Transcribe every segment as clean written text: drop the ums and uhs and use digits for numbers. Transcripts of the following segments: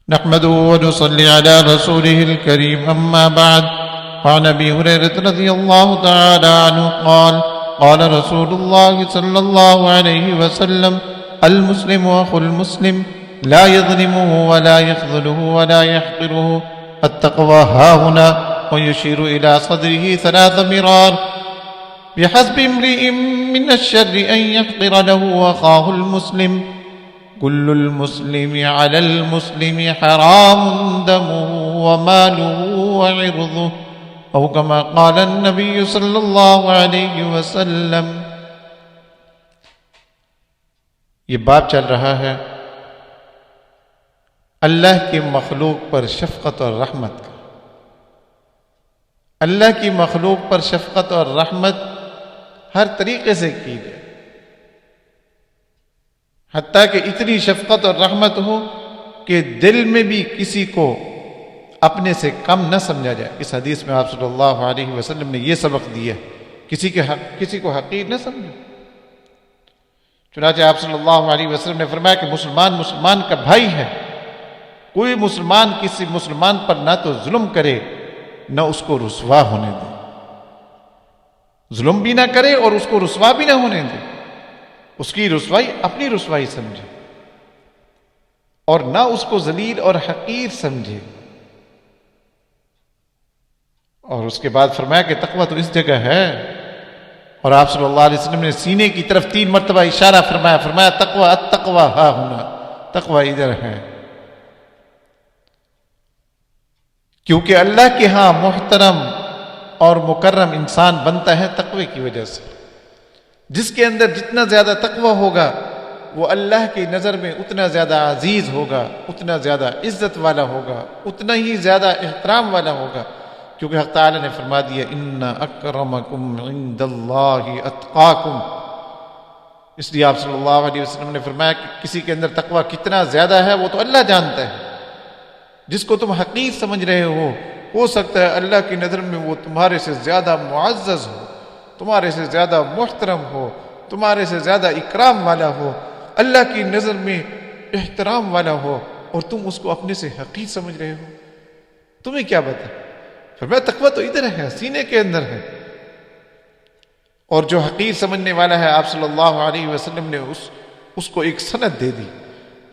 نحمده ونصلي على رسوله الكريم أما بعد. وعن أبي هريرة رضي الله تعالى عنه قال قال رسول الله صلى الله عليه وسلم: المسلم أخو المسلم لا يظلمه ولا يخذله ولا يحقره، التقوى هاهنا، ويشير إلى صدره 3 مرار: بحسب امرئ من الشر أن يحقر له أخاه المسلم، كل المسلم على المسلم حرام دمه وماله وعرضه، أو كما قال النبي صلی اللہ علیہ وسلم. یہ باب چل رہا ہے اللہ کی مخلوق پر شفقت اور رحمت کا. اللہ کی مخلوق پر شفقت اور رحمت ہر طریقے سے کی جائے، حتیٰ کہ اتنی شفقت اور رحمت ہو کہ دل میں بھی کسی کو اپنے سے کم نہ سمجھا جائے. اس حدیث میں آپ صلی اللہ علیہ وسلم نے یہ سبق دیا، کسی کو حقیر نہ سمجھو. چنانچہ آپ صلی اللہ علیہ وسلم نے فرمایا کہ مسلمان کا بھائی ہے. کوئی مسلمان کسی مسلمان پر نہ تو ظلم کرے نہ اس کو رسوا ہونے دے. ظلم بھی نہ کرے اور اس کو رسوا بھی نہ ہونے دے. اس کی رسوائی اپنی رسوائی سمجھے اور نہ اس کو ذلیل اور حقیر سمجھے. اور اس کے بعد فرمایا کہ تقویٰ تو اس جگہ ہے. اور آپ صلی اللہ علیہ وسلم نے سینے کی طرف 3 مرتبہ اشارہ فرمایا تقویٰ التقویٰ ہاں ہونا، تقویٰ ادھر ہے. کیونکہ اللہ کے ہاں محترم اور مکرم انسان بنتا ہے تقوی کی وجہ سے. جس کے اندر جتنا زیادہ تقوی ہوگا وہ اللہ کی نظر میں اتنا زیادہ عزیز ہوگا، اتنا زیادہ عزت والا ہوگا، اتنا ہی زیادہ احترام والا ہوگا. کیونکہ حق تعالی نے فرما دیا ان اکرمکم عند اللہ اتقاکم. اس لیے آپ صلی اللہ علیہ وسلم نے فرمایا کہ کسی کے اندر تقوی کتنا زیادہ ہے وہ تو اللہ جانتا ہے. جس کو تم حقیر سمجھ رہے ہو سکتا ہے اللہ کی نظر میں وہ تمہارے سے زیادہ معزز ہو، تمہارے سے زیادہ محترم ہو، تمہارے سے زیادہ اکرام والا ہو، اللہ کی نظر میں احترام والا ہو، اور تم اس کو اپنے سے حقیر سمجھ رہے ہو. تمہیں کیا بتا؟ فرمایا تقویٰ تو ادھر ہے، سینے کے اندر ہے. اور جو حقیر سمجھنے والا ہے آپ صلی اللہ علیہ وسلم نے اس کو ایک سند دے دی.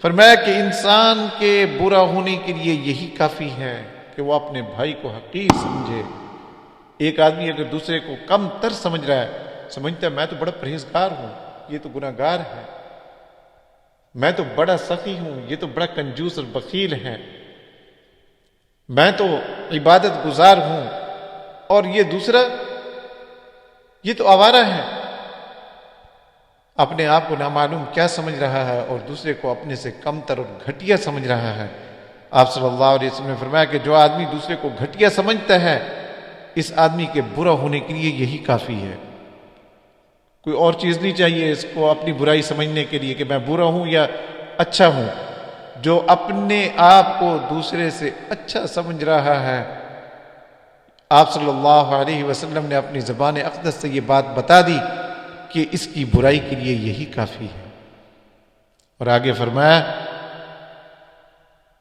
فرمایا کہ انسان کے برا ہونے کے لیے یہی کافی ہے کہ وہ اپنے بھائی کو حقیر سمجھے. ایک آدمی اگر دوسرے کو کم تر سمجھ رہا ہے، سمجھتا ہے میں تو بڑا پرہیزگار ہوں، یہ تو گناہ گار ہے، میں تو بڑا سخی ہوں، یہ تو بڑا کنجوس اور بخیل ہے، میں تو عبادت گزار ہوں، اور یہ دوسرا یہ تو آوارہ ہے. اپنے آپ کو نامعلوم کیا سمجھ رہا ہے اور دوسرے کو اپنے سے کم تر اور گھٹیا سمجھ رہا ہے. آپ صلی اللہ علیہ وسلم نے فرمایا کہ جو آدمی دوسرے کو گھٹیا سمجھتا ہے اس آدمی کے برا ہونے کے لیے یہی کافی ہے. کوئی اور چیز نہیں چاہیے اس کو اپنی برائی سمجھنے کے لیے کہ میں برا ہوں یا اچھا ہوں. جو اپنے آپ کو دوسرے سے اچھا سمجھ رہا ہے، آپ صلی اللہ علیہ وسلم نے اپنی زبان اقدس سے یہ بات بتا دی کہ اس کی برائی کے لیے یہی کافی ہے. اور آگے فرمایا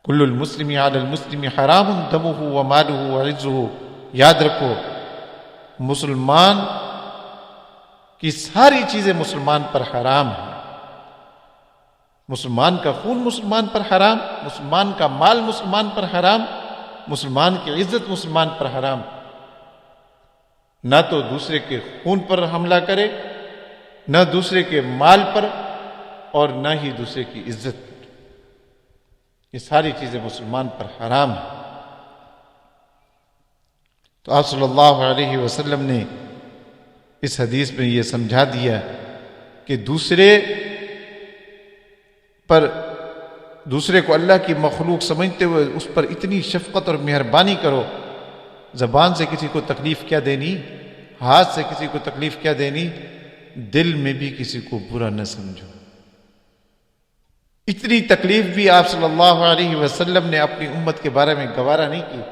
کل المسلم علی المسلم حرام دمہ ومالہ وعزہ. یاد رکھو مسلمان کی ساری چیزیں مسلمان پر حرام ہیں. مسلمان کا خون مسلمان پر حرام، مسلمان کا مال مسلمان پر حرام، مسلمان کی عزت مسلمان پر حرام. نہ تو دوسرے کے خون پر حملہ کرے، نہ دوسرے کے مال پر، اور نہ ہی دوسرے کی عزت پر. یہ ساری چیزیں مسلمان پر حرام ہیں. تو آپ صلی اللہ علیہ وسلم نے اس حدیث میں یہ سمجھا دیا کہ دوسرے کو اللہ کی مخلوق سمجھتے ہوئے اس پر اتنی شفقت اور مہربانی کرو. زبان سے کسی کو تکلیف کیا دینی، ہاتھ سے کسی کو تکلیف کیا دینی، دل میں بھی کسی کو برا نہ سمجھو. اتنی تکلیف بھی آپ صلی اللہ علیہ وسلم نے اپنی امت کے بارے میں گوارا نہیں کی.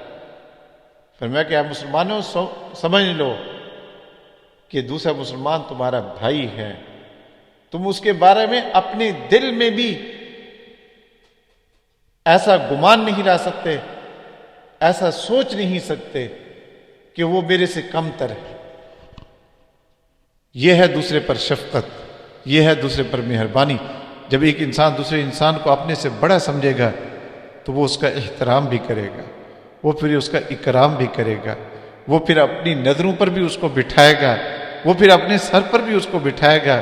فرمایا کہ آپ مسلمانوں سمجھ لو کہ دوسرا مسلمان تمہارا بھائی ہے، تم اس کے بارے میں اپنے دل میں بھی ایسا گمان نہیں لا سکتے، ایسا سوچ نہیں سکتے کہ وہ میرے سے کم تر ہے۔ یہ ہے دوسرے پر شفقت، یہ ہے دوسرے پر مہربانی۔ جب ایک انسان دوسرے انسان کو اپنے سے بڑا سمجھے گا تو وہ اس کا احترام بھی کرے گا، وہ پھر اس کا اکرام بھی کرے گا، وہ پھر اپنی نظروں پر بھی اس کو بٹھائے گا، وہ پھر اپنے سر پر بھی اس کو بٹھائے گا۔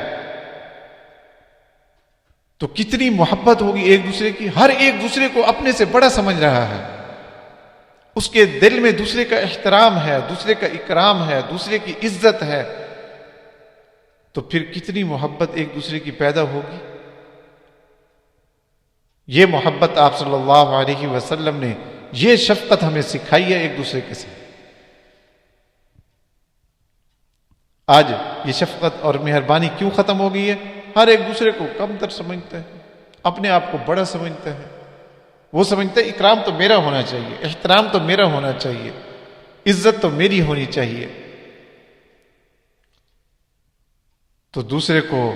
تو کتنی محبت ہوگی ایک دوسرے کی، ہر ایک دوسرے کو اپنے سے بڑا سمجھ رہا ہے، اس کے دل میں دوسرے کا احترام ہے، دوسرے کا اکرام ہے، دوسرے کی عزت ہے، تو پھر کتنی محبت ایک دوسرے کی پیدا ہوگی۔ یہ محبت آپ صلی اللہ علیہ وسلم نے، یہ شفقت ہمیں سکھائی ہے ایک دوسرے کے ساتھ۔ آج یہ شفقت اور مہربانی کیوں ختم ہو گئی ہے؟ ہر ایک دوسرے کو کم تر سمجھتا ہے، اپنے آپ کو بڑا سمجھتا ہے، وہ سمجھتا ہے اکرام تو میرا ہونا چاہیے، احترام تو میرا ہونا چاہیے، عزت تو میری ہونی چاہیے۔ تو دوسرے کو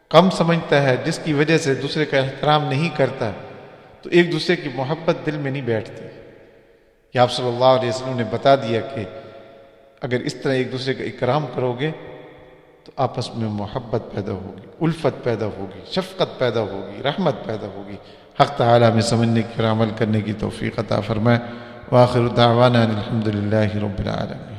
کم سمجھتا ہے، جس کی وجہ سے دوسرے کا احترام نہیں کرتا، تو ایک دوسرے کی محبت دل میں نہیں بیٹھتی۔ یہ آپ صلی اللہ علیہ وسلم نے بتا دیا کہ اگر اس طرح ایک دوسرے کا اکرام کرو گے تو آپس میں محبت پیدا ہوگی، الفت پیدا ہوگی، شفقت پیدا ہوگی، رحمت پیدا ہوگی۔ حق تعالی میں سمجھنے کی اور عمل کرنے کی توفیق عطا فرمائے۔ وآخر دعوانا الحمد للہ رب العالمین۔